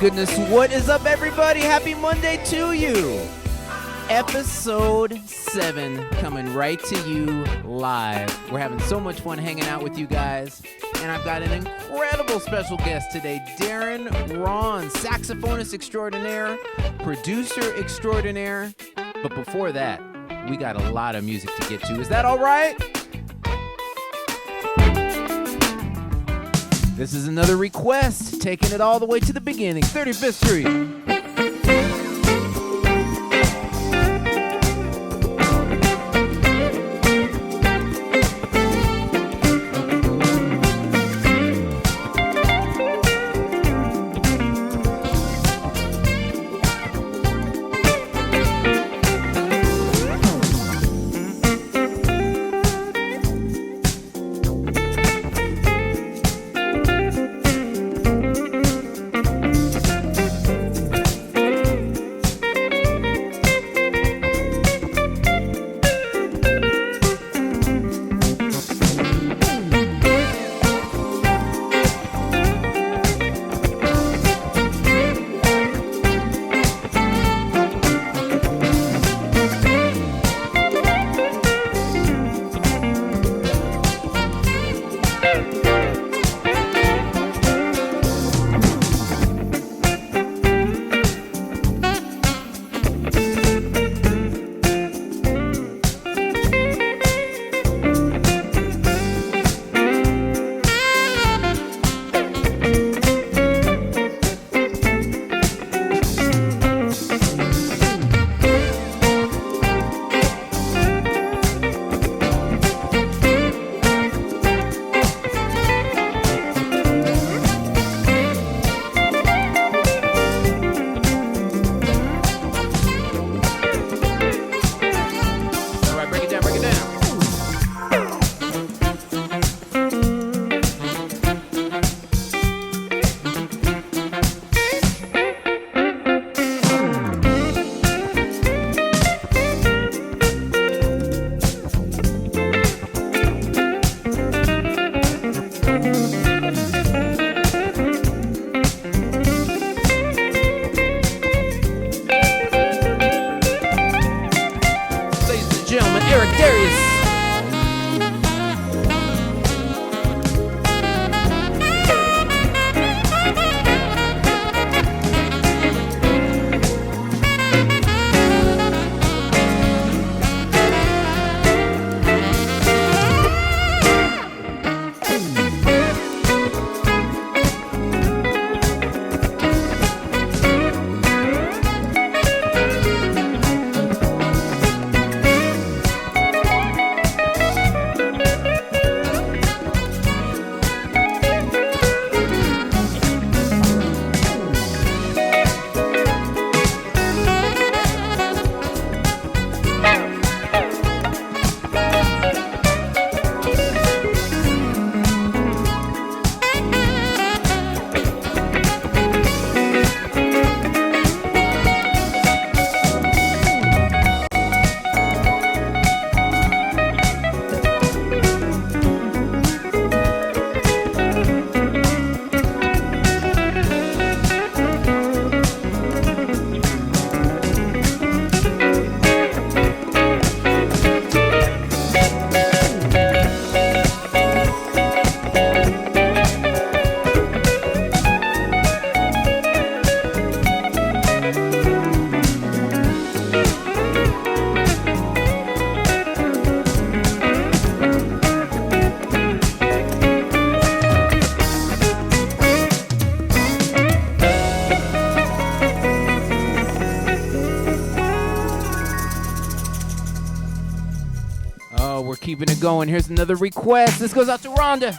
Goodness, what is up, everybody? Happy Monday to you. Episode 7 coming right to you live. We're having so much fun hanging out with you guys. And I've got an incredible special guest today, Darren Rahn, saxophonist extraordinaire, producer extraordinaire. But before that, we got a lot of music to get to. Is that all right? This is another request, taking it all the way to the beginning, 35th Street. Keeping it going. Here's another request. This goes out to Rhonda.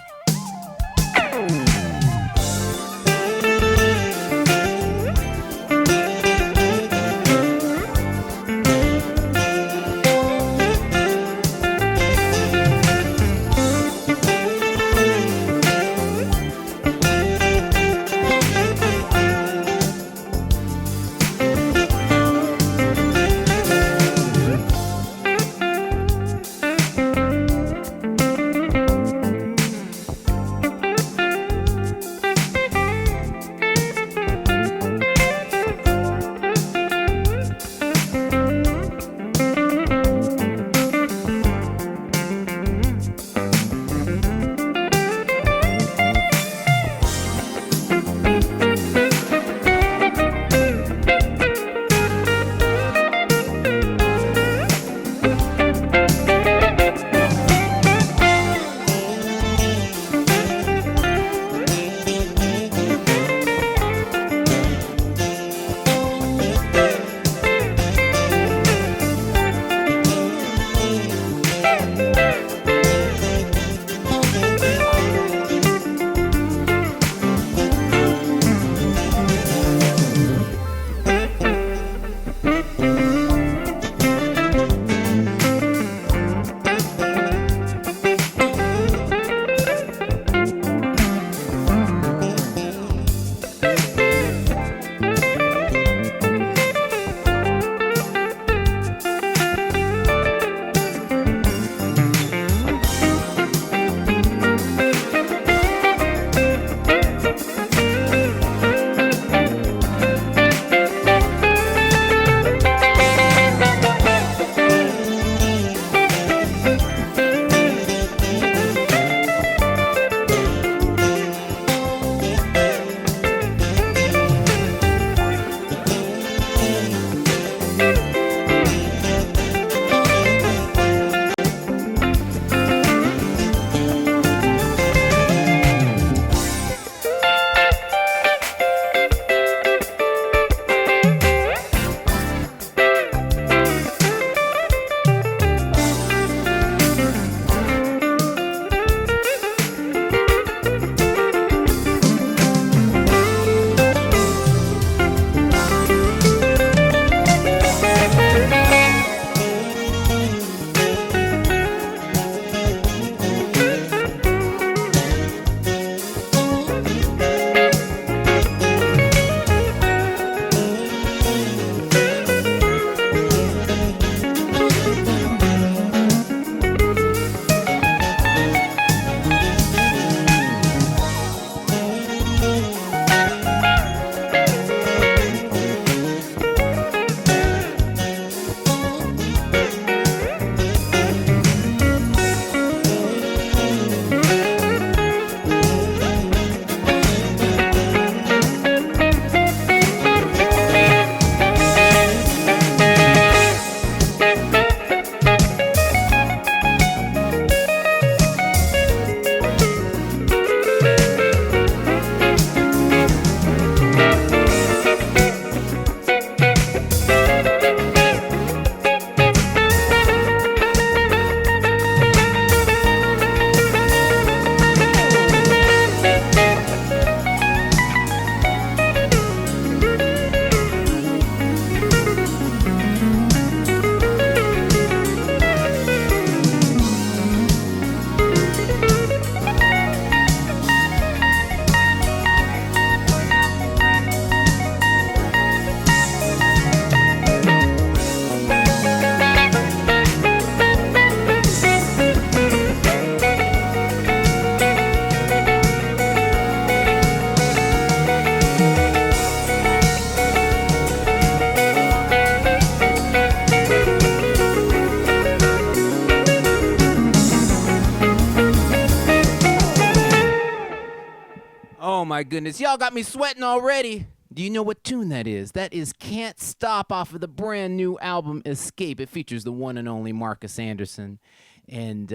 Oh my goodness, y'all got me sweating already. Do you know what tune that is? That is Can't Stop off of the brand new album Escape. It features the one and only Marcus Anderson. And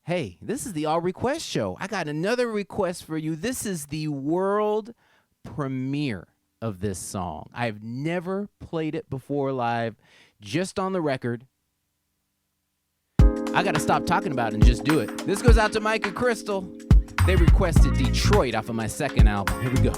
hey, this is the All Request Show. I got another request for you. This is the world premiere of this song. I've never played it before live, just on the record. I got to stop talking about it and just do it. This goes out to Mike and Crystal. They requested Detroit off of my second album. Here we go.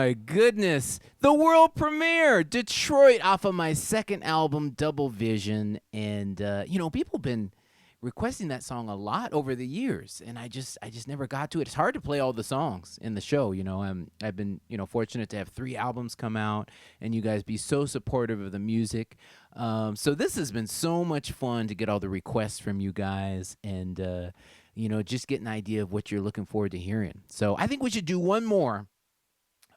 my goodness. The world premiere, Detroit, off of my second album, Double Vision. And, people been requesting that song a lot over the years, and I just never got to it. It's hard to play all the songs in the show. I've been, fortunate to have 3 albums come out, and you guys be so supportive of the music. So this has been so much fun to get all the requests from you guys, and, just get an idea of what you're looking forward to hearing. So I think we should do one more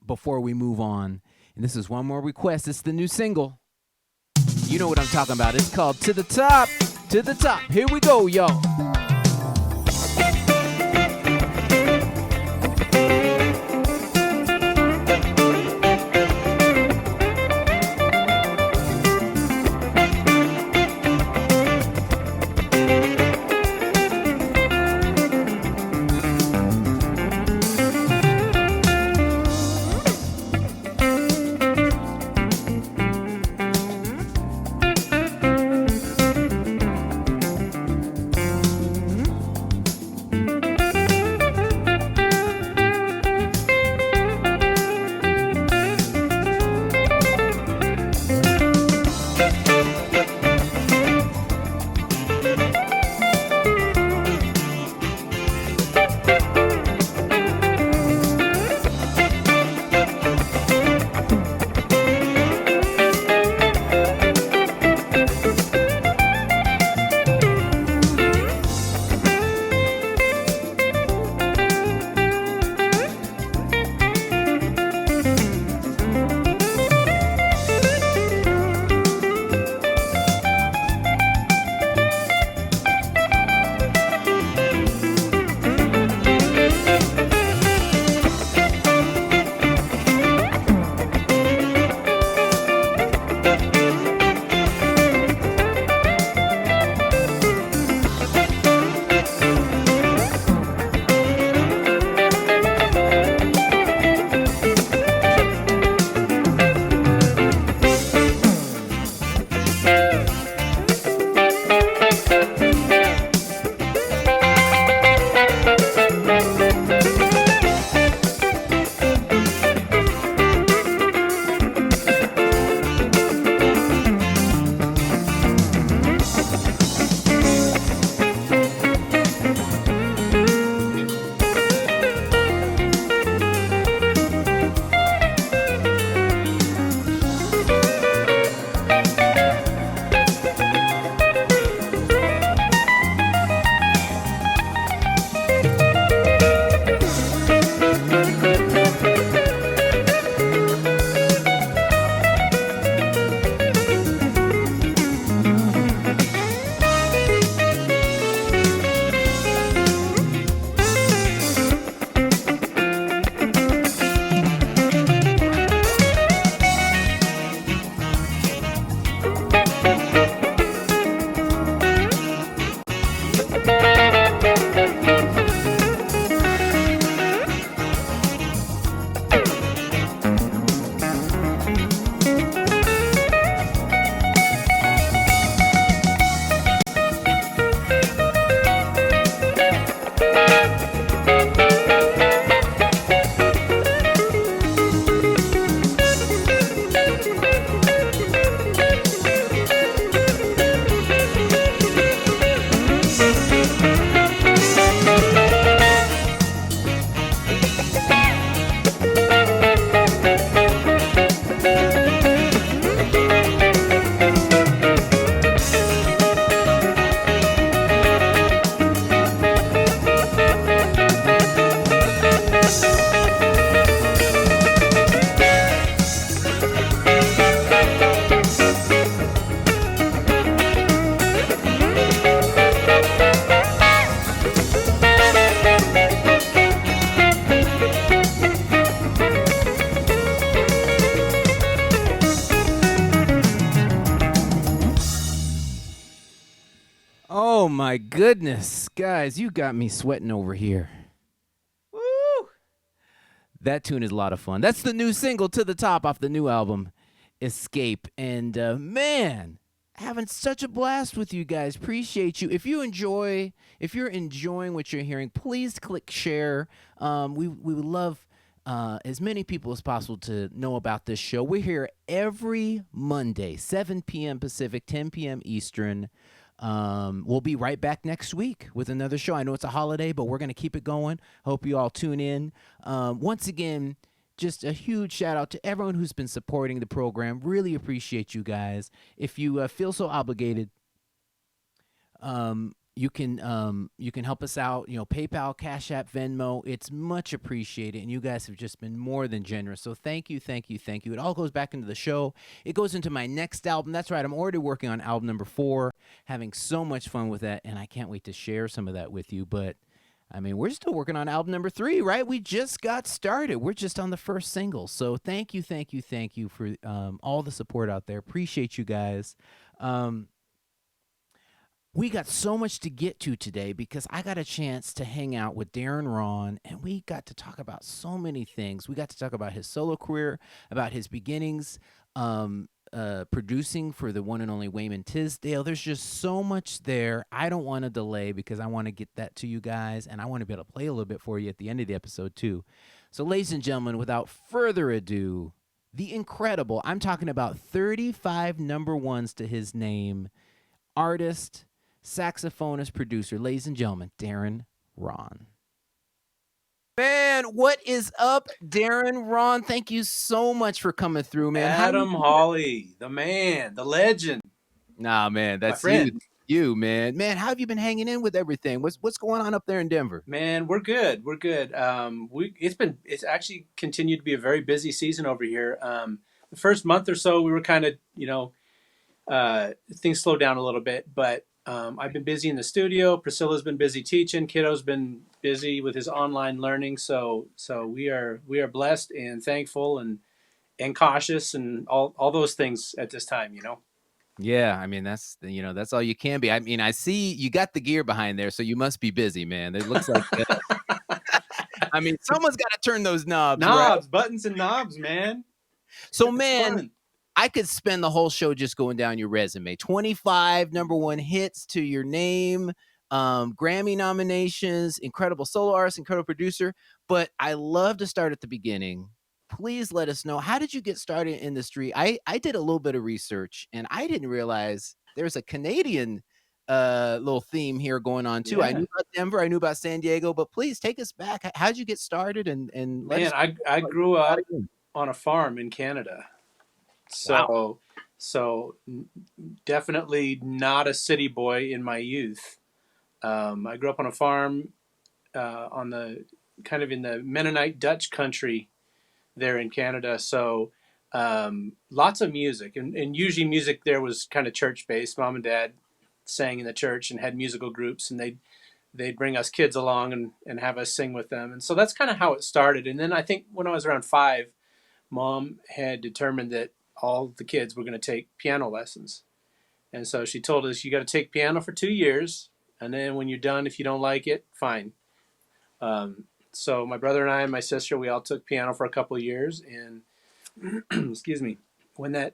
before we move on. And this is one more request. It's the new single. You know what I'm talking about. It's called To the Top. To the Top. Here we go, y'all. Oh my goodness, guys, you got me sweating over here. Woo! That tune is a lot of fun. That's the new single, To the Top, off the new album, Escape. And man, having such a blast with you guys. Appreciate you. If you're enjoying what you're hearing, please click share. We would love as many people as possible to know about this show. We're here every Monday, 7 p.m. Pacific, 10 p.m. Eastern. We'll be right back next week with another show. I know it's a holiday, but we're going to keep it going. Hope you all tune in. Once again, just a huge shout out to everyone who's been supporting the program. Really appreciate you guys. If you feel so obligated, you can help us out. PayPal, Cash App, Venmo. It's much appreciated, and you guys have just been more than generous. So thank you, thank you, thank you. It all goes back into the show. It goes into my next album. That's right. I'm already working on album number 4, having so much fun with that, and I can't wait to share some of that with you. But I mean, we're still working on album number 3, right? We just got started. We're just on the first single. So thank you, thank you, thank you for all the support out there. Appreciate you guys. We got so much to get to today because I got a chance to hang out with Darren Rahn, and we got to talk about so many things. We got to talk about his solo career, about his beginnings, producing for the one and only Wayman Tisdale. There's just so much there. I don't want to delay because I want to get that to you guys, and I want to be able to play a little bit for you at the end of the episode too. So, ladies and gentlemen, without further ado, the incredible, I'm talking about 35 number ones to his name, artist, saxophonist, producer, ladies and gentlemen, Darren Rahn. Man, what is up, Darren Rahn? Thank you so much for coming through, man. Adam Hawley, the man, the legend. Nah, man, that's my friend. you, man. Man, how have you been hanging in with everything? What's going on up there in Denver? Man, we're good. We're good. It's actually continued to be a very busy season over here. The first month or so, we were kind of, things slowed down a little bit, but I've been busy in the studio. Priscilla's been busy teaching. Kiddo's been busy with his online learning. So we are blessed and thankful and cautious and all those things at this time. Yeah, I mean that's all you can be. I mean, I see you got the gear behind there, so you must be busy, man. It looks like I mean, someone's got to turn those knobs, right? Buttons and knobs, man. So, man, I could spend the whole show just going down your resume. 25 number 1 hits to your name, Grammy nominations, incredible solo artist, incredible producer. But I love to start at the beginning. Please let us know, how did you get started in the industry? I did a little bit of research, and I didn't realize there's a Canadian little theme here going on too. Yeah. I knew about Denver, I knew about San Diego, but please take us back. How'd you get started? And let us know. I grew up on a farm in Canada. So definitely not a city boy in my youth. I grew up on a farm on the kind of in the Mennonite Dutch country there in Canada. So lots of music, and usually music there was kind of church based. Mom and Dad sang in the church and had musical groups, and they'd bring us kids along and have us sing with them. And so that's kind of how it started. And then I think when I was around 5, Mom had determined that all the kids were going to take piano lessons. And so she told us, you got to take piano for 2 years. And then when you're done, if you don't like it, fine. So my brother and I and my sister, we all took piano for a couple of years. And excuse me, when that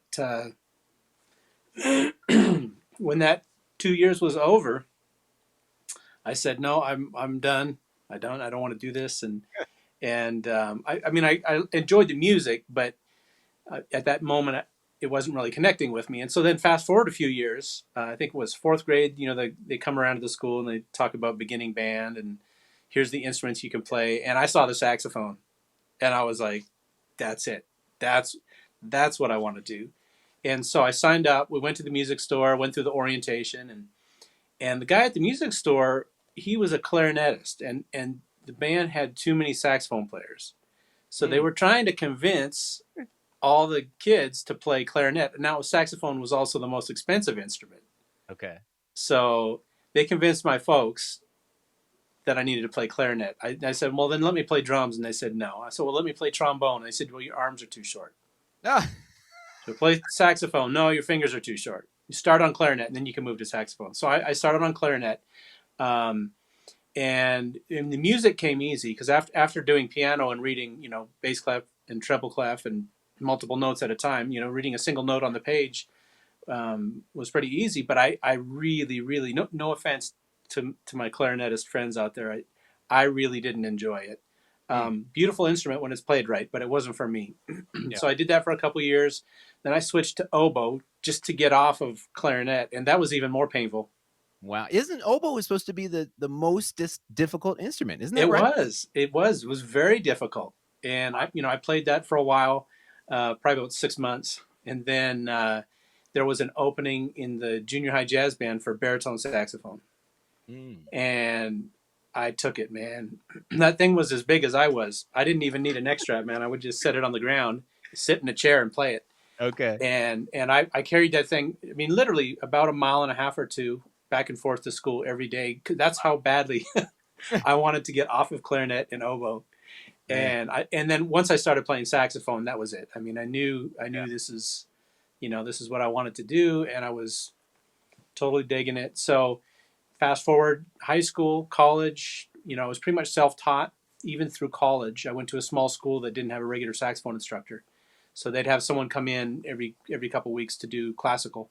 when that 2 years was over, I said, no, I'm done. I don't want to do this. And I mean, I enjoyed the music, but at that moment, it wasn't really connecting with me. And so then fast forward a few years, I think it was 4th grade, they come around to the school and they talk about beginning band and here's the instruments you can play. And I saw the saxophone and I was like, that's it. That's what I want to do. And so I signed up. We went to the music store, went through the orientation, and the guy at the music store, he was a clarinetist, and the band had too many saxophone players. So they were trying to convince all the kids to play clarinet. Now, saxophone was also the most expensive instrument. Okay. So they convinced my folks that I needed to play clarinet. I said, well, then let me play drums. And they said, no. I said, well, let me play trombone. And they said, well, your arms are too short. Ah. So play saxophone. No, your fingers are too short. You start on clarinet, and then you can move to saxophone. So I started on clarinet. And the music came easy because after doing piano and reading, bass clef and treble clef and multiple notes at a time, reading a single note on the page was pretty easy. But I really, really, no offense to my clarinetist friends out there, I really didn't enjoy it. Mm. Beautiful instrument when it's played right, but it wasn't for me. Yeah. So I did that for a couple of years. Then I switched to oboe just to get off of clarinet, and that was even more painful. Wow. Isn't oboe is supposed to be the most difficult instrument? Isn't that It right? was. It was very difficult, and I played that for a while, probably about 6 months, and then there was an opening in the junior high jazz band for baritone saxophone, Mm. and I took it, man. That thing was as big as I was. I didn't even need a neck strap, man. I would just set it on the ground, sit in a chair, and play it. Okay. And I carried that thing. I mean, literally about a mile and a half or two back and forth to school every day. That's how badly I wanted to get off of clarinet and oboe. Man. And then once I started playing saxophone, that was it. I mean, I knew Yeah. this is what I wanted to do, and I was totally digging it. So fast forward, high school, college, I was pretty much self-taught even through college. I went to a small school that didn't have a regular saxophone instructor, so they'd have someone come in every couple of weeks to do classical.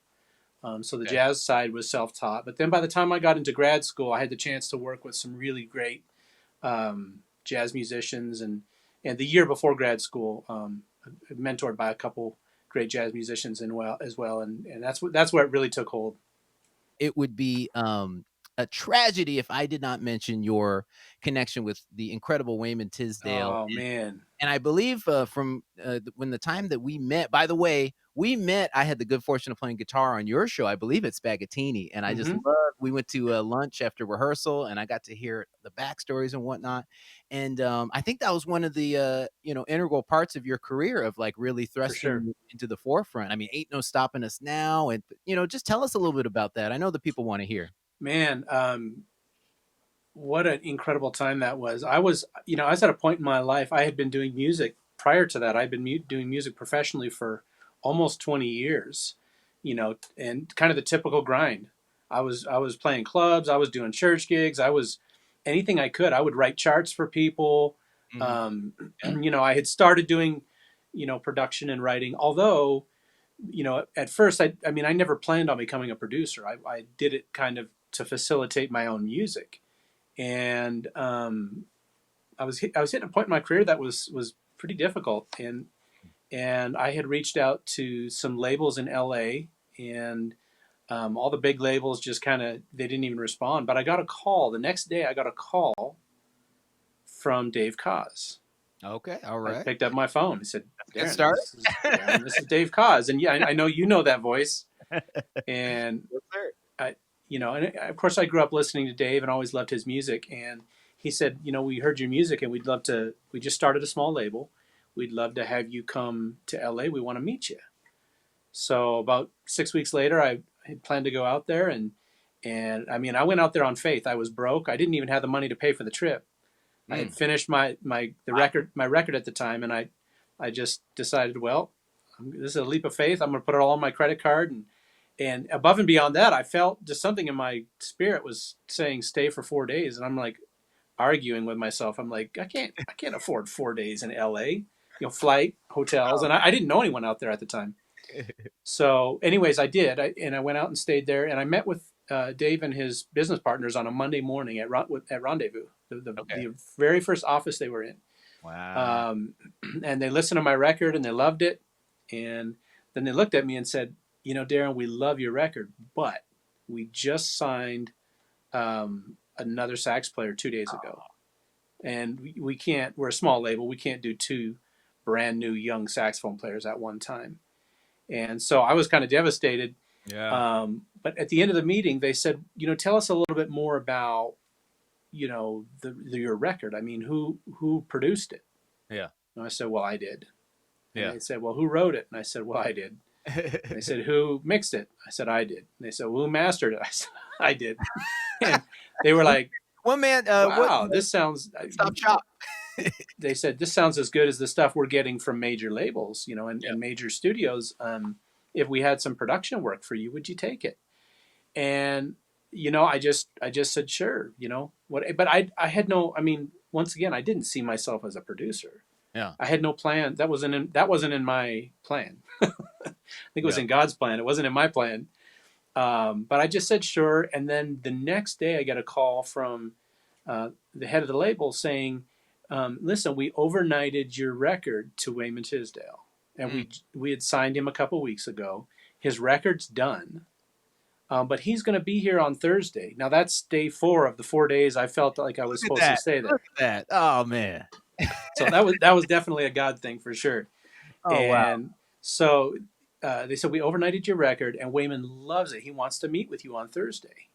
So the Okay. jazz side was self-taught. But then by the time I got into grad school, I had the chance to work with some really great jazz musicians, and the year before grad school, mentored by a couple great jazz musicians as well, and that's where it really took hold. It would be a tragedy if I did not mention your connection with the incredible Wayman Tisdale. Oh man. And I believe from when the time that we met, by the way, we met, I had the good fortune of playing guitar on your show. I believe at Spaghettini. And I just Mm-hmm. loved, we went to lunch after rehearsal and I got to hear the backstories and whatnot. And I think that was one of the, integral parts of your career of like really For thrusting sure. you into the forefront. I mean, Ain't No Stopping Us Now. And, just tell us a little bit about that. I know the people want to hear. Man, what an incredible time that was. I was at a point in my life. I had been doing music prior to that. I'd been doing music professionally for almost 20 years, and kind of the typical grind. I was playing clubs. I was doing church gigs. I was anything I could. I would write charts for people. Mhm. Yeah. I had started doing, production and writing. Although, at first, I mean, I never planned on becoming a producer. I did it kind of to facilitate my own music, and I was hitting a point in my career that was pretty difficult, and I had reached out to some labels in LA, and all the big labels just kind of they didn't even respond. But I got a call the next day. I got a call from Dave Koz. Okay. All I right. picked up my phone. He said, Good "Darren, start. this is Dave Koz, and yeah, I know you know that voice." And Yes, sir. and of course I grew up listening to Dave and always loved his music. And he said, we heard your music and we just started a small label. We'd love to have you come to LA. We want to meet you. So about 6 weeks later, I had planned to go out there, and I mean, I went out there on faith. I was broke. I didn't even have the money to pay for the trip. I had Mm. finished my record at the time, and I just decided, well, this is a leap of faith. I'm going to put it all on my credit card, and above and beyond that, I felt just something in my spirit was saying stay for 4 days, and I'm like arguing with myself. I'm like, I can't afford 4 days in LA, flight, hotels, and I didn't know anyone out there at the time. So, anyways, I did, and I went out and stayed there, and I met with Dave and his business partners on a Monday morning at Rendezvous, Okay. the very first office they were in. Wow. Um, and they listened to my record and they loved it. And then they looked at me and said, Darren, we love your record, but we just signed another sax player 2 days ago. And we can't, we're a small label, we can't do two brand new young saxophone players at one time. And so I was kind of devastated. Yeah. But at the end of the meeting, they said, tell us a little bit more about, your record. I mean, who produced it? Yeah. And I said, well, I did. And Yeah. they said, well, who wrote it? And I said, well, I did. And they said, who mixed it? I said, I did. And they said, well, who mastered it? I said, I did. And they were like, One man, wow, this sounds, stop shop. they said, this sounds as good as the stuff we're getting from major labels, Yeah. and major studios. If we had some production work for you, would you take it? And, I just said, sure, but I had no, I mean, once again, I didn't see myself as a producer. Yeah. I had no plan. That wasn't in my plan. I think it was Yeah. in God's plan. It wasn't in my plan. But I just said sure. And then the next day, I get a call from the head of the label saying, Listen, we overnighted your record to Wayman Tisdale, and Mm. we had signed him a couple weeks ago. His record's done, but he's going to be here on Thursday. Now that's day 4 of the 4 days I felt like I was Look at supposed to that. stay Look there. at that. Oh man. So that was definitely a God thing for sure. Oh wow. And so they said we overnighted your record, and Wayman loves it. He wants to meet with you on Thursday.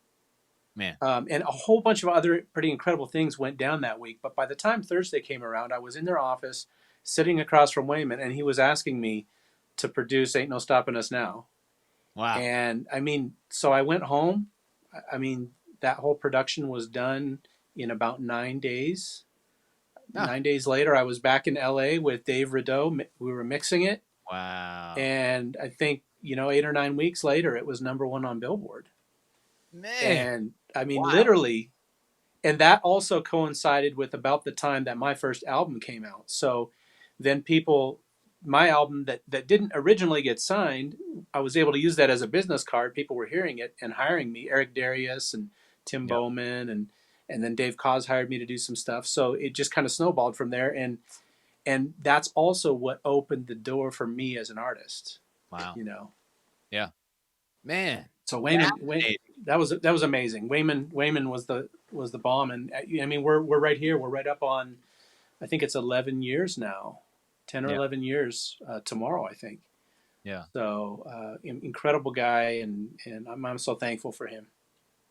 Man. And a whole bunch of other pretty incredible things went down that week. But by the time Thursday came around, I was in their office, sitting across from Wayman, and he was asking me to produce "Ain't No Stopping Us Now." Wow. And I mean, so I went home. I mean, that whole production was done in about 9 days. Ah, 9 days later, I was back in LA with Dave Rideau. We were mixing it, wow. and I think 8 or 9 weeks later, it was #1 on Billboard. Man. And I mean, Wow. literally, and that also coincided with about the time that my first album came out. So then my album that didn't originally get signed, I was able to use that as a business card. People were hearing it and hiring me. Eric Darius and Tim Yep. Bowman and then Dave Cos hired me to do some stuff. So it just kind of snowballed from there. And that's also what opened the door for me as an artist. Wow. You know. Yeah. Man. So Fascinating. that was amazing. Wayman was the bomb, and I mean we're right here. We're right up on. I think it's 11 years now, 10 or Yeah. 11 years tomorrow. I think. Yeah. So incredible guy, and I'm so thankful for him.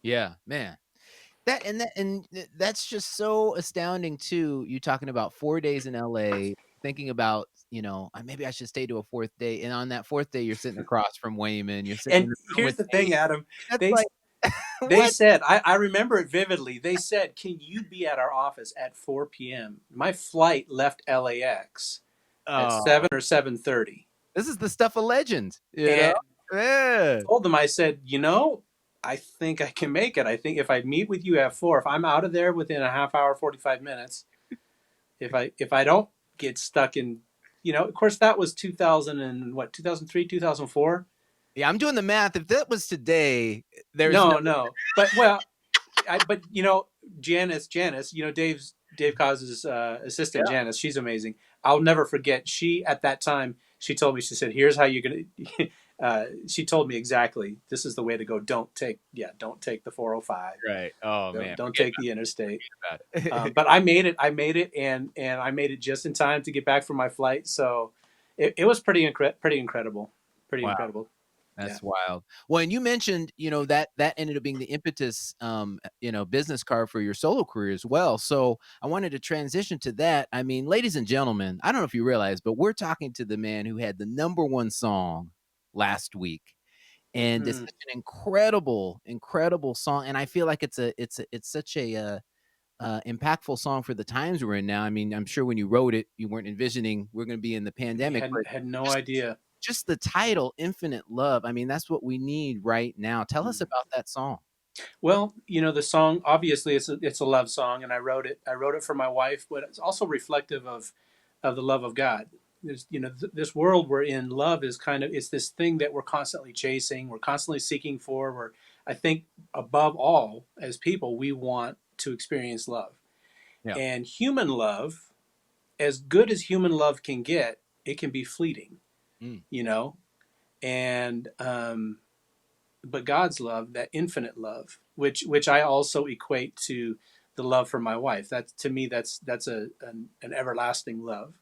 Yeah. Man. That's just so astounding too. You talking about 4 days in LA, thinking about, maybe I should stay to a fourth day. And on that fourth day, you're sitting across from Wayman. You're sitting in And the room here's with the Dave. thing, Adam. That's They like they what? said I remember it vividly. They said, "Can you be at our office at 4 p.m.?" My flight left LAX at Oh, 7 or 7:30, this is the stuff of legend, and Yeah. told them, I said, I think I can make it. I think if I meet with you at 4, if I'm out of there within a half hour, 45 minutes, if I don't get stuck in, of course that was 2000 and what, 2003, 2004. Yeah, I'm doing the math. If that was today, there's no. No, no, but well, but Janice, Dave Cos's assistant, Yeah. Janice. She's amazing. I'll never forget. She at that time, she told me. She said, "Here's how you're gonna." She told me exactly. This is the way to go. Don't take the 405. Right. Oh man, Don't forget take the interstate. about it. But I made it. I made it, and I made it just in time to get back from my flight. So it was pretty incredible. Pretty Wow. incredible. Yeah. That's wild. Well, and you mentioned, that ended up being the impetus, business card for your solo career as well. So I wanted to transition to that. I mean, ladies and gentlemen, I don't know if you realize, but we're talking to the man who had the #1 song last week. And it's Mm. such an incredible, incredible song. And I feel like it's such a impactful song for the times we're in now. I mean, I'm sure when you wrote it, you weren't envisioning we're going to be in the pandemic, but Had no just idea. just the title, Infinite Love. I mean, that's what we need right now. Tell us Mm. about that song. Well, the song obviously it's a love song, and I wrote it. I wrote it for my wife, but it's also reflective of the love of God. There's this world we're in. Love is it's this thing that we're constantly chasing. We're constantly seeking for. I think above all, as people, we want to experience love, Yeah. and human love, as good as human love can get, it can be fleeting. Mm. You know, and but God's love, that infinite love, which I also equate to the love for my wife. That to me, that's an everlasting love.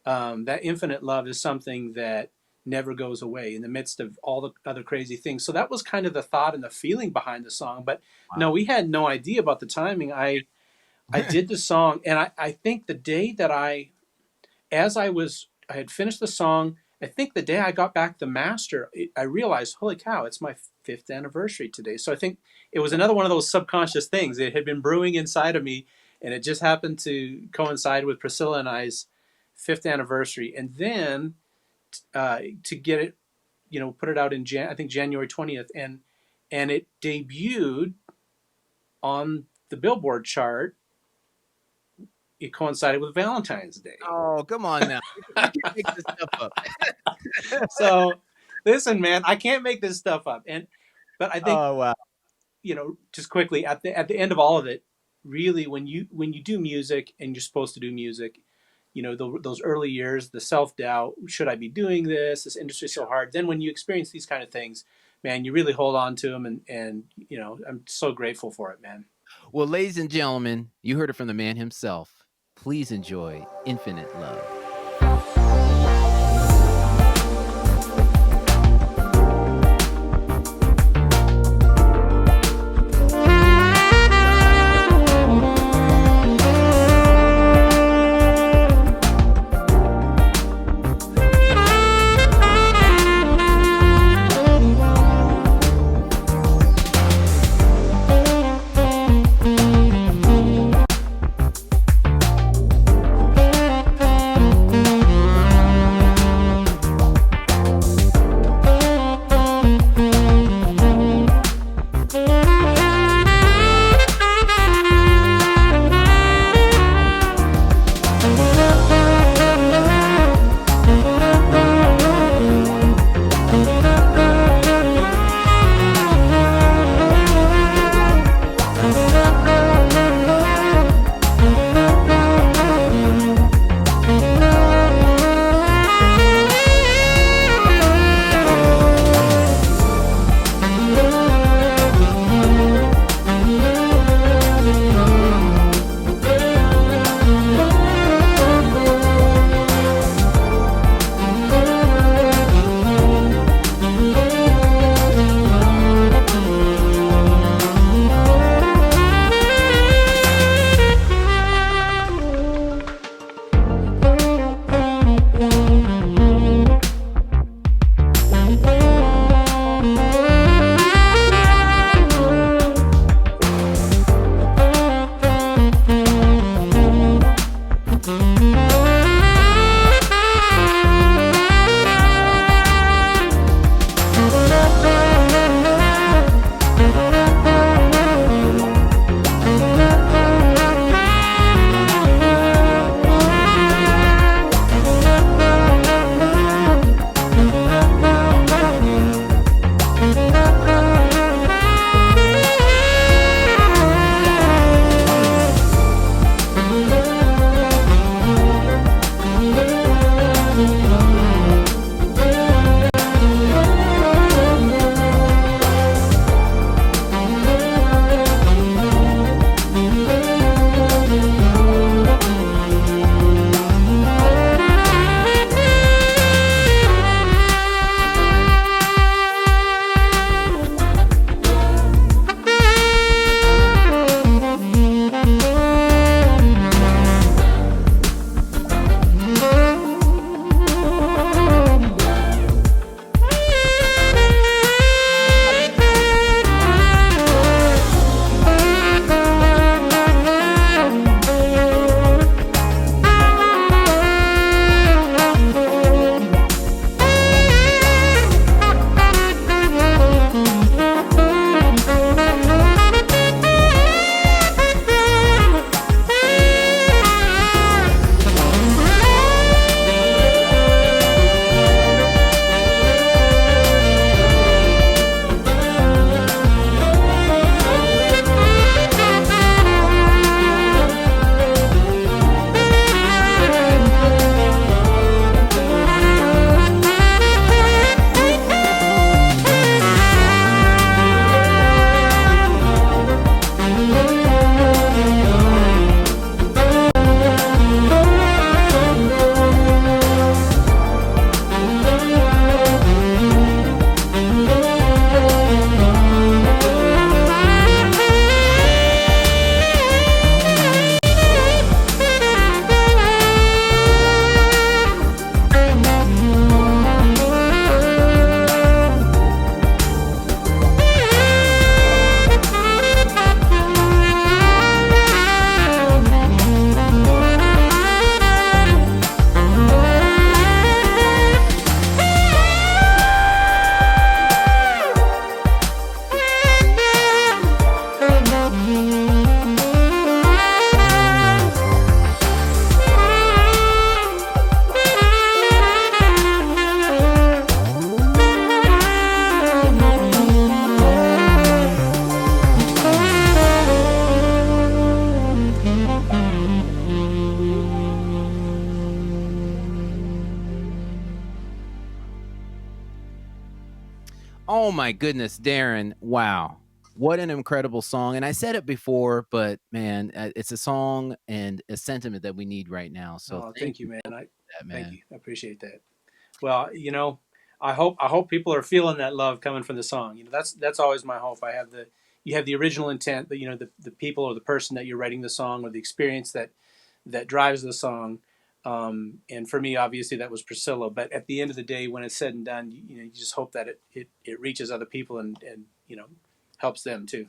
That infinite love is something that never goes away in the midst of all the other crazy things. So that was kind of the thought and the feeling behind the song. But no, Wow. we had no idea about the timing. I did the song, and I think the day that I had finished the song. I think the day I got back the master, I realized, holy cow, it's my 5th anniversary today. So I think it was another one of those subconscious things. It had been brewing inside of me, and it just happened to coincide with Priscilla and I's 5th anniversary. And then to get it, put it out in I think January 20th, and it debuted on the Billboard chart. It coincided with Valentine's Day. Oh, come on now. You can't make this stuff up. So listen, man, I can't make this stuff up. But I think, Oh, wow. just quickly at the end of all of it, really when you do music and you're supposed to do music, those early years, the self-doubt, should I be doing this? This industry's so hard. Then when you experience these kind of things, man, you really hold on to them, and I'm so grateful for it, man. Well, ladies and gentlemen, you heard it from the man himself. Please enjoy Infinite Love. Oh my goodness, Darren. Wow. What an incredible song. And I said it before, but man, it's a song and a sentiment that we need right now. So Oh, thank thank you, you man. for I that, thank man. you. I appreciate that. Well, I hope people are feeling that love coming from the song. That's always my hope. You have the original intent, that the people or the person that you're writing the song, or the experience that drives the song. And for me, obviously, that was Priscilla. But at the end of the day, when it's said and done, you just hope that it reaches other people and helps them too.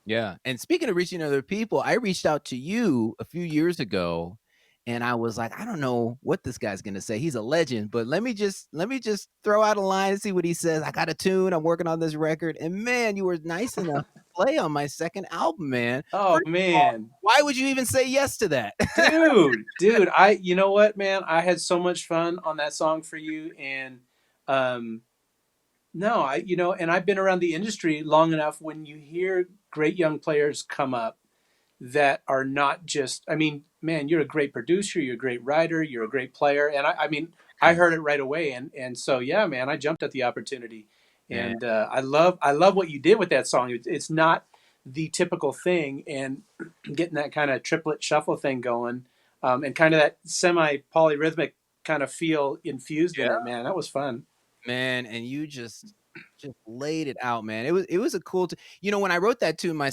Yeah. And speaking of reaching other people, I reached out to you a few years ago and I was like, I don't know what this guy's gonna say. He's a legend, but let me just throw out a line and see what he says. I got a tune, I'm working on this record. And man, you were nice enough to play on my second album, man. Oh First of all, man, why would you even say yes to that? dude, you know what, man? I had so much fun on that song for you, and um, no, and I've been around the industry long enough. When you hear great young players come up that are not just, I mean, man, you're a great producer, you're a great writer, you're a great player, and I mean, I Yeah, heard it right away, and so yeah, man, I jumped at the opportunity, man. and I love what you did with that song. It's not the typical thing, and getting that kind of triplet shuffle thing going, and kind of that semi polyrhythmic kind of feel infused in Yeah. it, man. That was fun. Man, and you just laid it out, man. It was a cool when I wrote that tune, my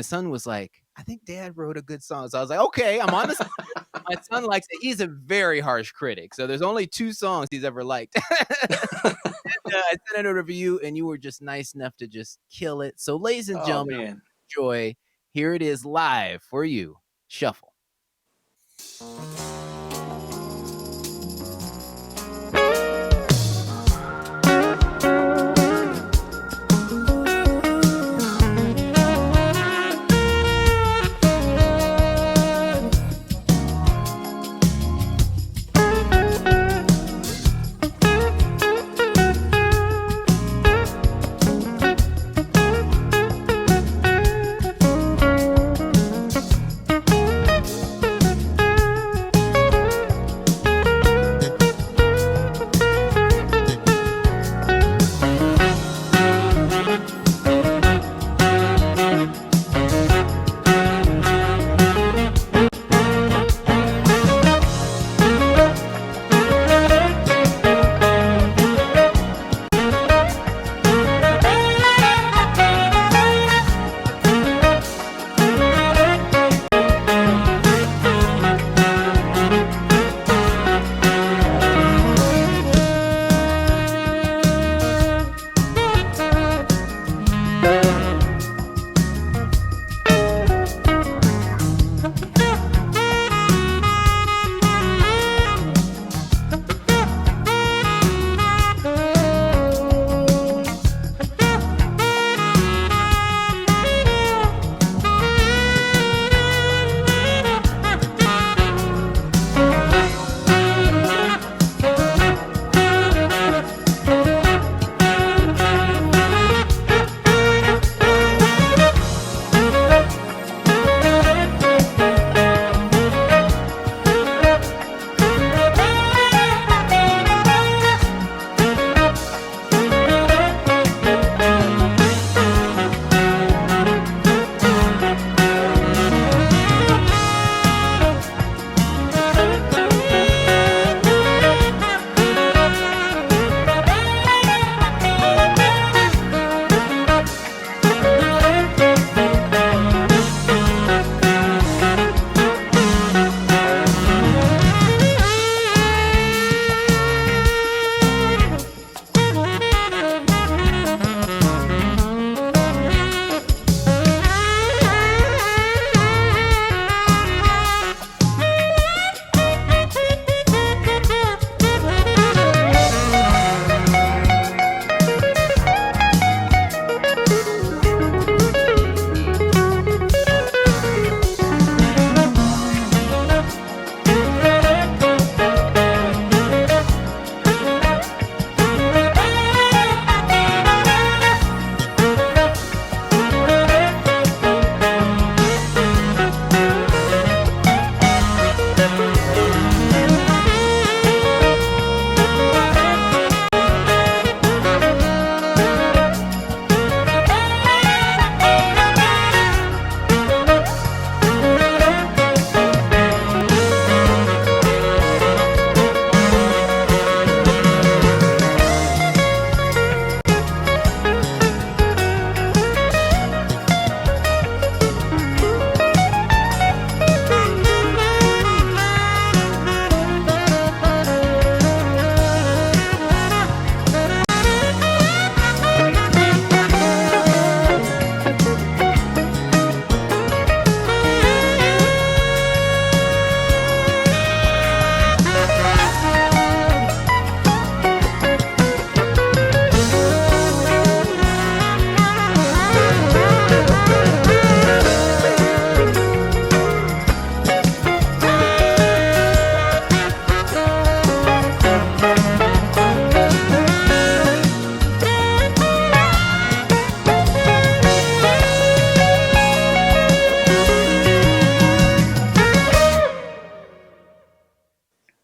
son was like, "I think dad wrote a good song." So I was like, "Okay, I'm on the same." My son likes it. He's a very harsh critic. So there's only 2 songs he's ever liked. I sent it over to you and you were just nice enough to just kill it. So ladies and Oh gentlemen, man. enjoy. Here it is live for you. Shuffle.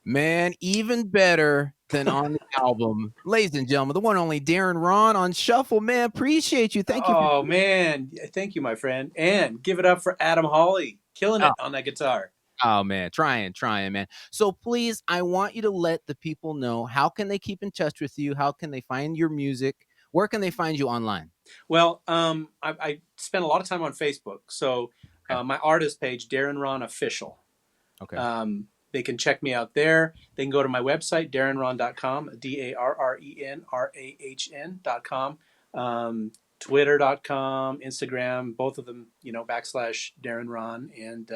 Man, even better than on the album. Ladies and gentlemen, the one and only Darren Rahn on Shuffle. Man, appreciate you. Thank you for. Oh man, thank you, my friend, and give it up for Adam Hawley, killing Oh, it on that guitar. oh, man, trying, man. So please, I want you to let the people know, how can they keep in touch with you? How can they find your music? Where can they find you online? Well, I spent a lot of time on Facebook, so Okay. my artist page, Darren Rahn Official. Okay. They can check me out there. They can go to my website, darrenrahn.com, DARRENRAHN.com, twitter.com, Instagram, both of them, / Darren Rahn. And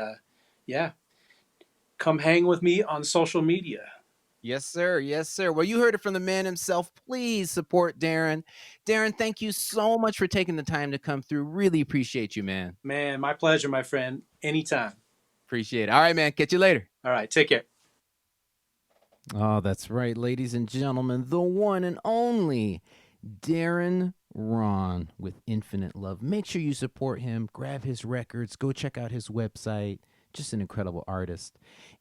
yeah, come hang with me on social media. Yes, sir. Yes, sir. Well, you heard it from the man himself. Please support Darren. Darren, thank you so much for taking the time to come through. Really appreciate you, man. Man, my pleasure, my friend. Anytime. Appreciate it. All right, man. Catch you later. All right, take care. Oh, that's right, ladies and gentlemen, the one and only Darren Rahn with Infinite Love. Make sure you support him, grab his records, go check out his website. Just an incredible artist.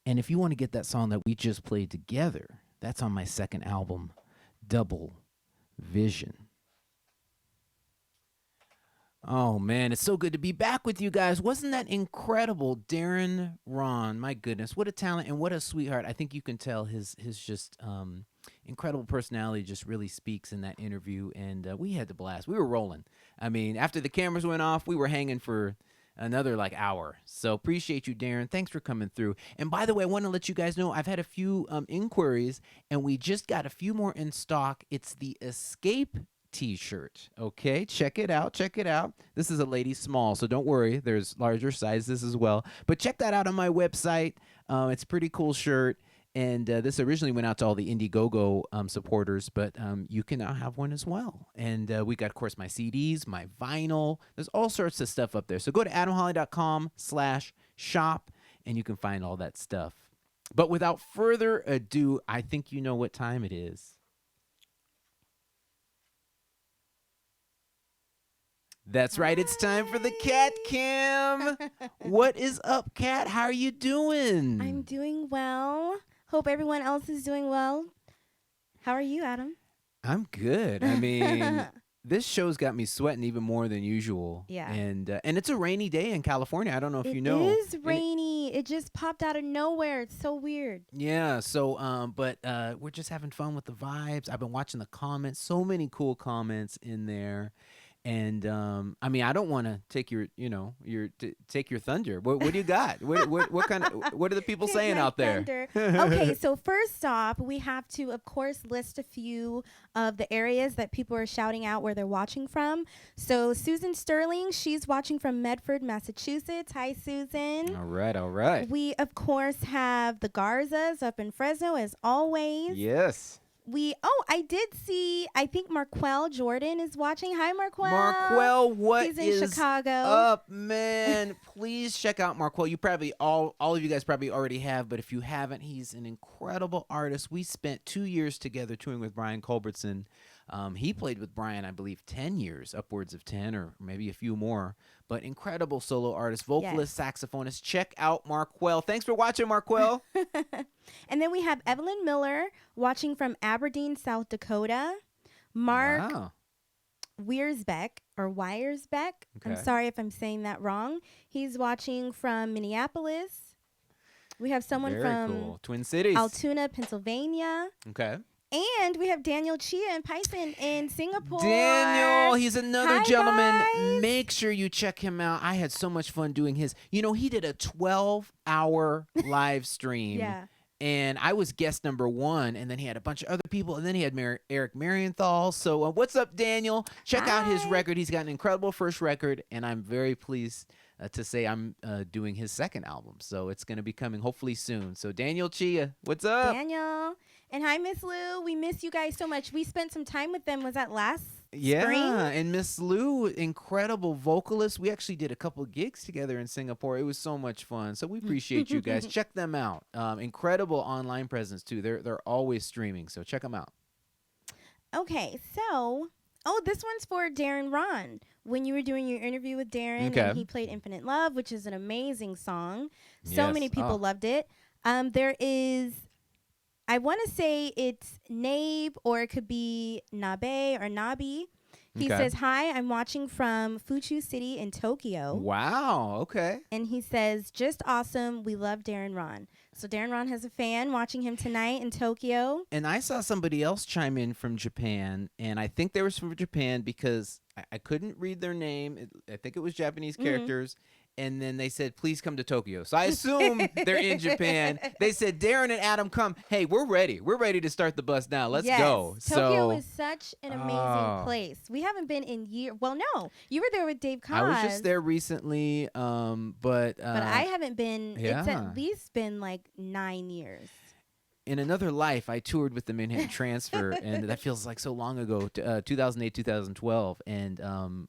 And if you want to get that song that we just played together, that's on my second album, Double Vision. Oh, man, it's so good to be back with you guys. Wasn't that incredible? Darren Rahn, my goodness, what a talent and what a sweetheart. I think you can tell his just incredible personality just really speaks in that interview, and we had the blast. We were rolling. I mean, after the cameras went off, we were hanging for another hour. So appreciate you, Darren. Thanks for coming through. And by the way, I want to let you guys know I've had a few inquiries, and we just got a few more in stock. It's the Escape t-shirt. Okay, check it out. This is a lady small, so don't worry, there's larger sizes as well, but check that out on my website. It's a pretty cool shirt, and this originally went out to all the Indiegogo supporters, but you can now have one as well. And we got, of course, my CDs, my vinyl. There's all sorts of stuff up there, so go to adamholly.com/shop and you can find all that stuff. But without further ado, I think you know what time it is. That's right. It's time for the Cat Cam. What is up, Cat? How are you doing? I'm doing well. Hope everyone else is doing well. How are you, Adam? I'm good. I mean, this show's got me sweating even more than usual. Yeah. And it's a rainy day in California. I don't know if you know. It is rainy. It just popped out of nowhere. It's so weird. Yeah. So, but we're just having fun with the vibes. I've been watching the comments. So many cool comments in there. And I mean, I don't want to take your, take your thunder. What do you got? What kind of, what are the people saying out there? Okay, so first off, we have to, of course, list a few of the areas that people are shouting out where they're watching from. So Susan Sterling, she's watching from Medford, Massachusetts. Hi, Susan. All right. We, of course, have the Garzas up in Fresno, as always. Yes. I did see, I think Marquel Jordan is watching. Hi, Marquel. Marquel, what He's in is Chicago. up, man? Please check out Marquel. You probably, all of you guys probably already have, but if you haven't, he's an incredible artist. We spent 2 years together touring with Brian Culbertson. He played with Brian, I believe, 10 years, upwards of 10 or maybe a few more. But incredible solo artist, vocalist, saxophonist. Check out Marquel. Thanks for watching, Marquel. And then we have Evelyn Miller watching from Aberdeen, South Dakota. Mark Wiersbeck. Okay. I'm sorry if I'm saying that wrong. He's watching from Minneapolis. We have someone from Twin Cities, Altoona, Pennsylvania. Okay. And we have Daniel Chia and Python in Singapore. Daniel, he's another gentleman. Guys. Make sure you check him out. I had so much fun doing his. He did a 12-hour live stream. Yeah. And I was guest number 1, and then he had a bunch of other people, and then he had Eric Marienthal. So what's up, Daniel? Check out his record. He's got an incredible first record, and I'm very pleased to say I'm doing his second album. So it's going to be coming hopefully soon. So Daniel Chia, what's up? Daniel. And hi, Miss Lou. We miss you guys so much. We spent some time with them. Was that last spring? Yeah, and Miss Lou, incredible vocalist. We actually did a couple of gigs together in Singapore. It was so much fun. So we appreciate you guys. Check them out. Incredible online presence too. They're always streaming, so check them out. Okay, so this one's for Darren Rahn. When you were doing your interview with Darren, and he played Infinite Love, which is an amazing song. So many people loved it. There is I want to say it's Nabe, or it could be Nabe or Nabi. He says, hi, I'm watching from Fuchu City in Tokyo. Wow, okay. And he says, just awesome. We love Darren Rahn. So Darren Rahn has a fan watching him tonight in Tokyo. And I saw somebody else chime in from Japan, and I think they were from Japan because I couldn't read their name. I think it was Japanese characters. And then they said, please come to Tokyo. So I assume they're in Japan. They said, Darren and Adam, come. Hey, we're ready. We're ready to start the bus now. Let's go. Tokyo is such an amazing place. We haven't been in years. Well, no. You were there with Dave Koz. I was just there recently, but I haven't been. Yeah. It's at least been like 9 years. In another life, I toured with the Manhattan Transfer, and that feels like so long ago, 2008, 2012. And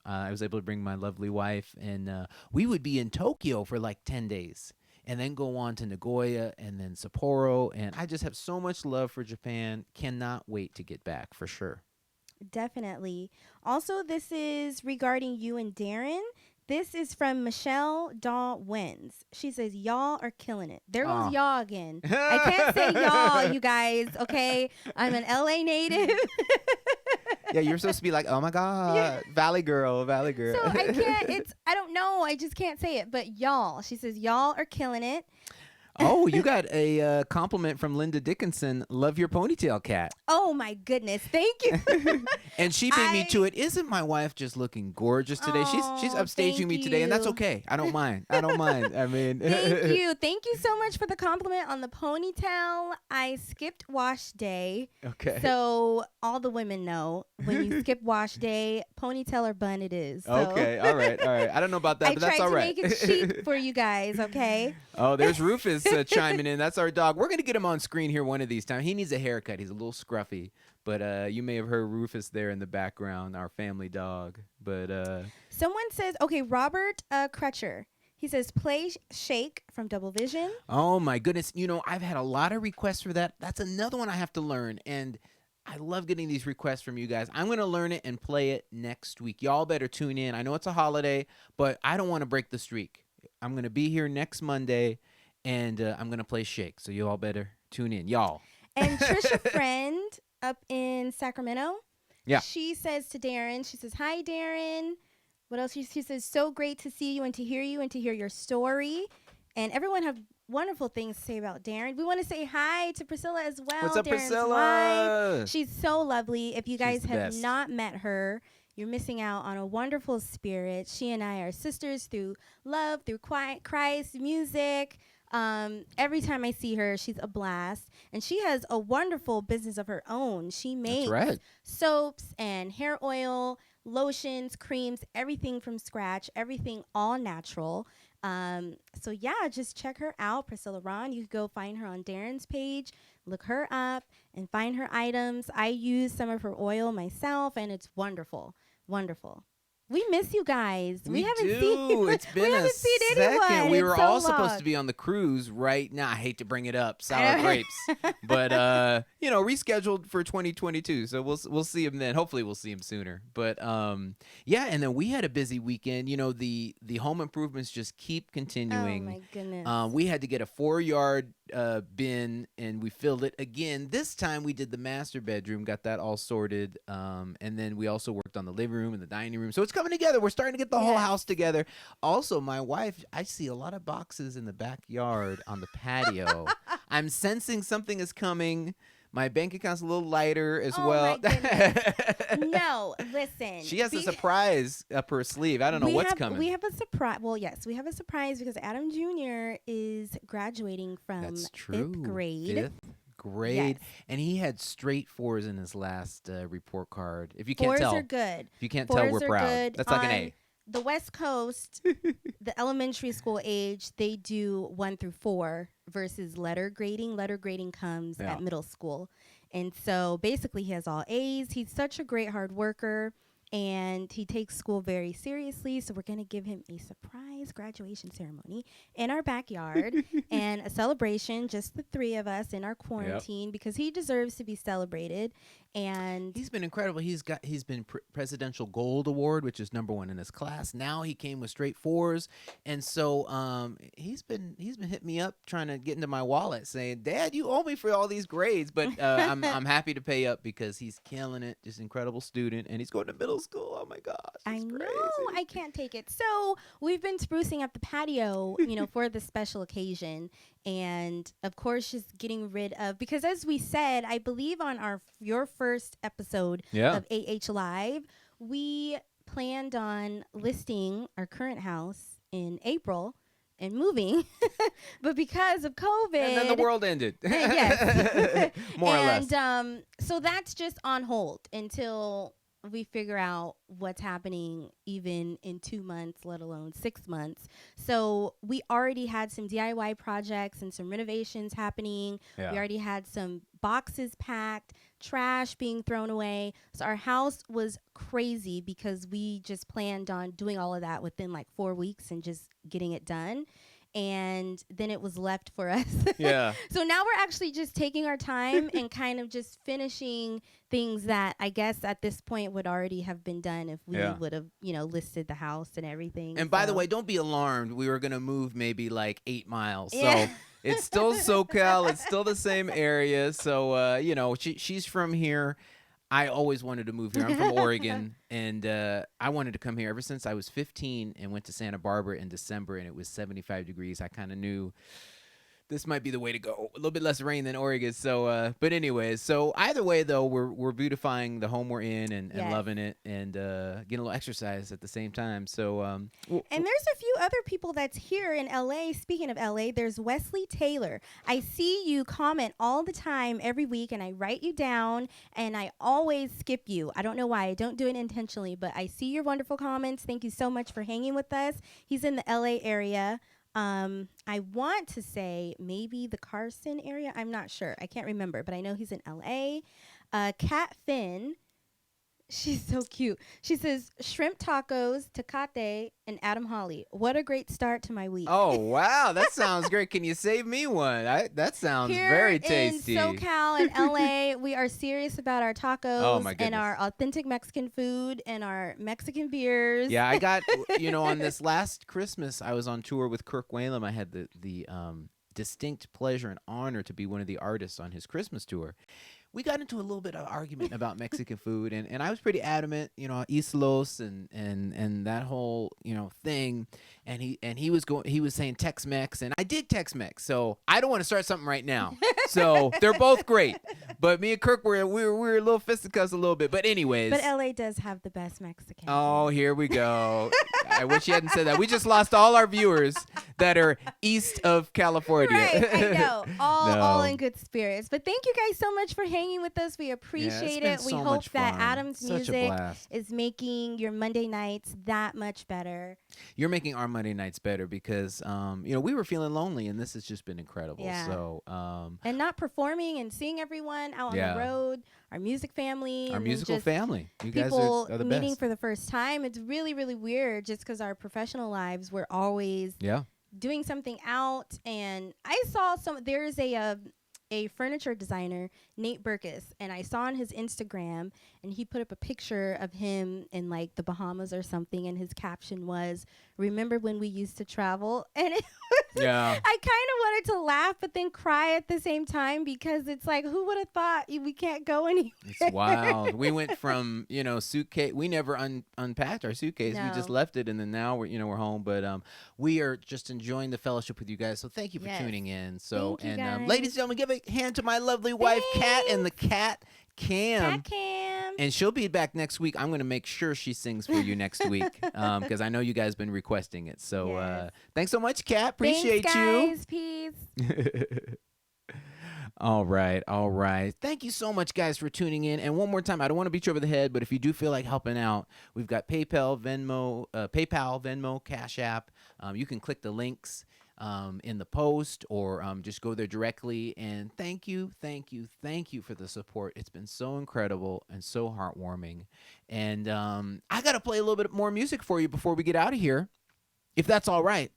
I was able to bring my lovely wife, and we would be in Tokyo for like 10 days and then go on to Nagoya and then Sapporo. And I just have so much love for Japan. Cannot wait to get back for sure. Definitely. Also, this is regarding you and Darren. This is from Michelle Daw Wins. She says, y'all are killing it. There goes y'all again. I can't say y'all, you guys, okay? I'm an LA native. Yeah, you're supposed to be like, oh my God, Valley girl. So I can't, I don't know. I just can't say it. But y'all, she says, y'all are killing it. Oh, you got a compliment from Linda Dickinson. Love your ponytail, cat. Oh, my goodness. Thank you. And she beat me to it. Isn't my wife just looking gorgeous today? She's upstaging me today, and that's okay. I don't mind. I mean. Thank you. Thank you so much for the compliment on the ponytail. I skipped wash day. Okay. So all the women know when you skip wash day, ponytail or bun it is. So. Okay. All right. I don't know about that, but that's all right. I tried to make it cheap for you guys, okay? Oh, there's Rufus chiming in. That's our dog. We're going to get him on screen here one of these times. He needs a haircut. He's a little scruffy. But you may have heard Rufus there in the background, our family dog. But someone says, okay, Robert Crutcher. He says, play Shake from Double Vision. Oh, my goodness. You know, I've had a lot of requests for that. That's another one I have to learn. And I love getting these requests from you guys. I'm going to learn it and play it next week. Y'all better tune in. I know it's a holiday, but I don't want to break the streak. I'm going to be here next Monday, and I'm going to play Shake. So you all better tune in. Y'all. And Trisha Friend up in Sacramento. Yeah. She says to Darren, she says, hi, Darren. What else? She says, so great to see you and to hear your story. And everyone have wonderful things to say about Darren. We want to say hi to Priscilla as well. What's up, Darren's Priscilla? wife. She's so lovely. If you guys have not met her, you're missing out on a wonderful spirit. She and I are sisters through love, through Christ, music. Every time I see her, she's a blast. And she has a wonderful business of her own. She makes soaps and hair oil, lotions, creams, everything from scratch, everything all natural. So yeah, just check her out, Priscilla Rahn. You can go find her on Darren's page, look her up, and find her items. I use some of her oil myself, and it's wonderful, wonderful. We miss you guys. We haven't seen you. It's been a second. Anyone. We were all supposed to be on the cruise right now. I hate to bring it up, sour grapes, but rescheduled for 2022. So we'll see him then. Hopefully, we'll see him sooner. But yeah, and then we had a busy weekend. You know, the home improvements just keep continuing. Oh my goodness. We had to get a 4-yard bin, and we filled it again. This time we did the master bedroom, got that all sorted, and then we also worked on the living room and the dining room. So it's coming together. We're starting to get the whole house together. Also, my wife, I see a lot of boxes in the backyard on the patio. I'm sensing something is coming. My bank account's a little lighter as well. My goodness. No, listen. She has a surprise up her sleeve. I don't know what's coming. We have a surprise. Well, yes, we have a surprise because Adam Jr. is graduating from 5th grade. 5th grade. Yes. And he had straight 4s in his last report card. If you can't tell. 4s are good. If you can't tell, we're proud. Good. That's like an A. The West Coast, the elementary school age, they do 1 through 4 versus letter grading. Letter grading comes at middle school. And so basically he has all A's. He's such a great hard worker, and he takes school very seriously. So we're going to give him a surprise graduation ceremony in our backyard and a celebration, just the 3 of us in our quarantine, because he deserves to be celebrated. And he's been incredible. He's been Presidential Gold Award, which is #1 in his class. Now he came with straight 4s, and so he's been hitting me up trying to get into my wallet, saying, "Dad, you owe me for all these grades." But I'm happy to pay up because he's killing it. Just incredible student, and he's going to middle school. Oh my gosh, I know, crazy. I can't take it. So we've been sprucing up the patio, for the special occasion, and of course, just getting rid of, because as we said, I believe on your first episode of AH Live, we planned on listing our current house in April and moving, but because of COVID, and then the world ended. Yes, more or less. And so that's just on hold until we figure out what's happening, even in 2 months, let alone 6 months. So we already had some DIY projects and some renovations happening. Yeah. We already had some boxes packed, trash being thrown away. So our house was crazy because we just planned on doing all of that within like 4 weeks and just getting it done. And then it was left for us. Yeah. So now we're actually just taking our time and kind of just finishing things that I guess at this point would already have been done if we would have, listed the house and everything. And by the way, don't be alarmed. We were going to move maybe like 8 miles. Yeah. So it's still SoCal. It's still the same area. So, she's from here. I always wanted to move here. I'm from Oregon, and I wanted to come here ever since I was 15 and went to Santa Barbara in December, and it was 75 degrees. I kind of knew this might be the way to go. A little bit less rain than Oregon. So, but anyways, so either way, though, we're beautifying the home we're in and loving it and getting a little exercise at the same time. So, and there's a few other people that's here in LA. Speaking of LA, there's Wesley Taylor. I see you comment all the time every week, and I write you down, and I always skip you. I don't know why. I don't do it intentionally, but I see your wonderful comments. Thank you so much for hanging with us. He's in the LA area. I want to say maybe the Carson area. I'm not sure. I can't remember, but I know he's in LA. Kat Finn, she's so cute. She says, shrimp tacos, Tecate, and Adam Holly. What a great start to my week. Oh, wow. That sounds great. Can you save me one? That sounds very tasty. Here in SoCal and LA, we are serious about our tacos and our authentic Mexican food and our Mexican beers. Yeah, I got, on this last Christmas, I was on tour with Kirk Whalum. I had the distinct pleasure and honor to be one of the artists on his Christmas tour. We got into a little bit of argument about Mexican food, and I was pretty adamant, Islos and that whole, thing. And he was saying Tex-Mex, and I dig Tex-Mex, so I don't want to start something right now. So they're both great, but me and Kirk we were a little fisticuffs a little bit. But anyways, but LA does have the best Mexican. Oh, here we go. I wish you hadn't said that. We just lost all our viewers that are east of California. Right, I know. All in good spirits. But thank you guys so much for hanging with us. We appreciate it. We hope that Adam's music is making your Monday nights that much better. You're making our Monday nights better because, we were feeling lonely, and this has just been incredible. Yeah. So, and not performing and seeing everyone out on the road, our music family. Our musical family. You guys are the best. Meeting for the first time. It's really, really weird just because our professional lives, we're always doing something out. And I saw there's a furniture designer, Nate Burkus, and I saw on his Instagram, and he put up a picture of him in like the Bahamas or something, and his caption was, "Remember when we used to travel?" And it was, I kind of wanted to laugh but then cry at the same time because it's like, who would have thought we can't go anywhere? It's wild. We went from, suitcase. We never unpacked our suitcase. No. We just left it, and then now we're home. But we are just enjoying the fellowship with you guys. So thank you for tuning in. So ladies and gentlemen, give a hand to my lovely wife, Kat, and the cat Cam. And she'll be back next week. I'm going to make sure she sings for you next week because I know you guys been requesting it. So thanks so much, Kat. Appreciate Thanks, guys. Peace. All right. Thank you so much, guys, for tuning in. And one more time, I don't want to beat you over the head, but if you do feel like helping out, we've got PayPal, Venmo, Cash App. You can click the links in the post or just go there directly. And thank you for the support. It's been so incredible and so heartwarming. And I got to play a little bit more music for you before we get out of here, if that's all right.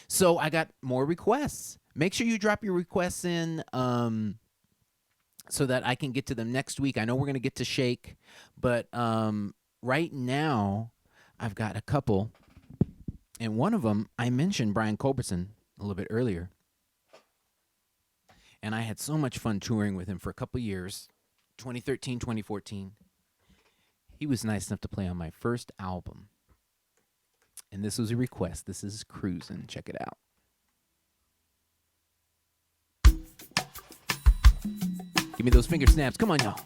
So I got more requests. Make sure you drop your requests in so that I can get to them next week. I know we're going to get to Shake, but right now I've got a couple. And one of them, I mentioned Brian Culbertson a little bit earlier. And I had so much fun touring with him for a couple years, 2013, 2014. He was nice enough to play on my first album. And this was a request. This is Cruisin'. Check it out. Give me those finger snaps. Come on, y'all.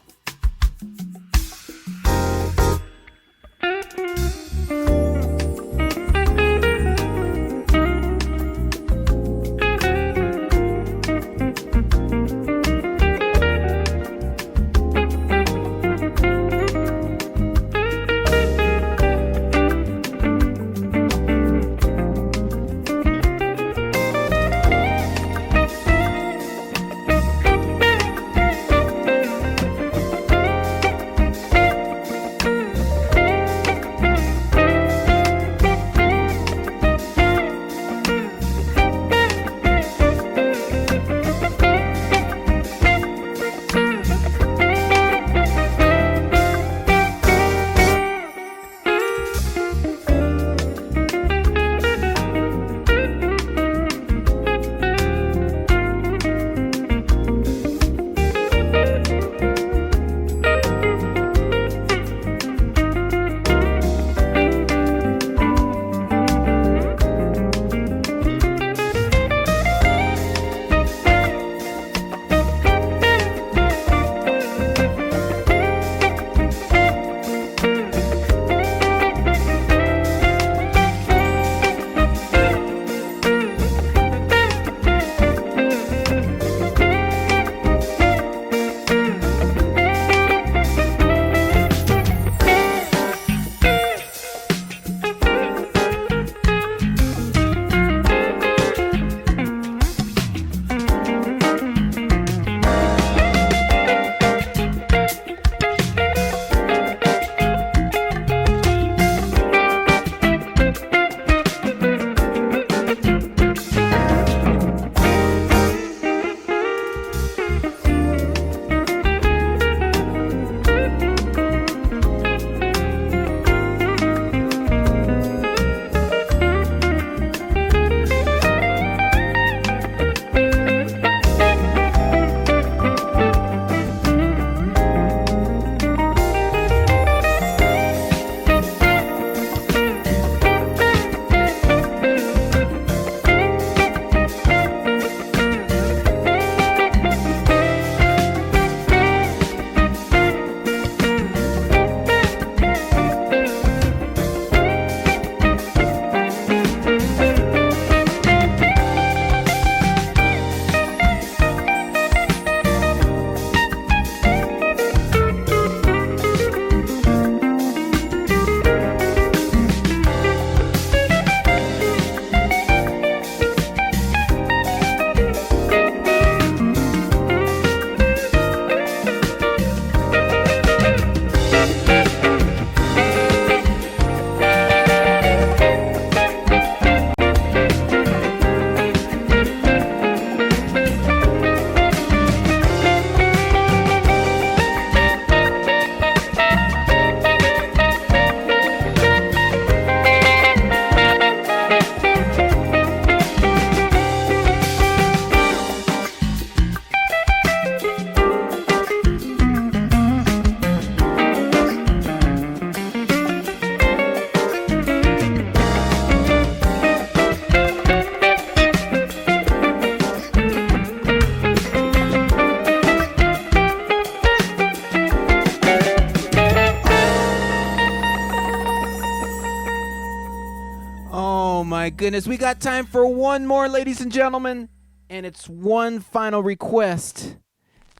my goodness. We got time for one more, ladies and gentlemen. And it's one final request.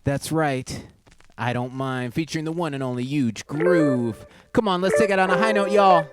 That's right. I Don't Mind, featuring the one and only Huge Groove. Come on, let's take it on a high note, y'all.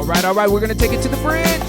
All right, we're going to take it to the fridge.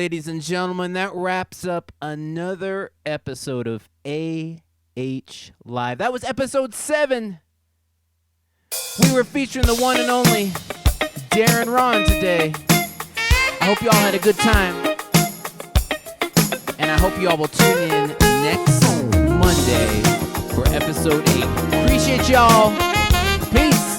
Ladies and gentlemen, that wraps up another episode of AH Live. That was episode 7. We were featuring the one and only Darren Rahn today. I hope you all had a good time. And I hope you all will tune in next Monday for episode 8. Appreciate y'all. Peace.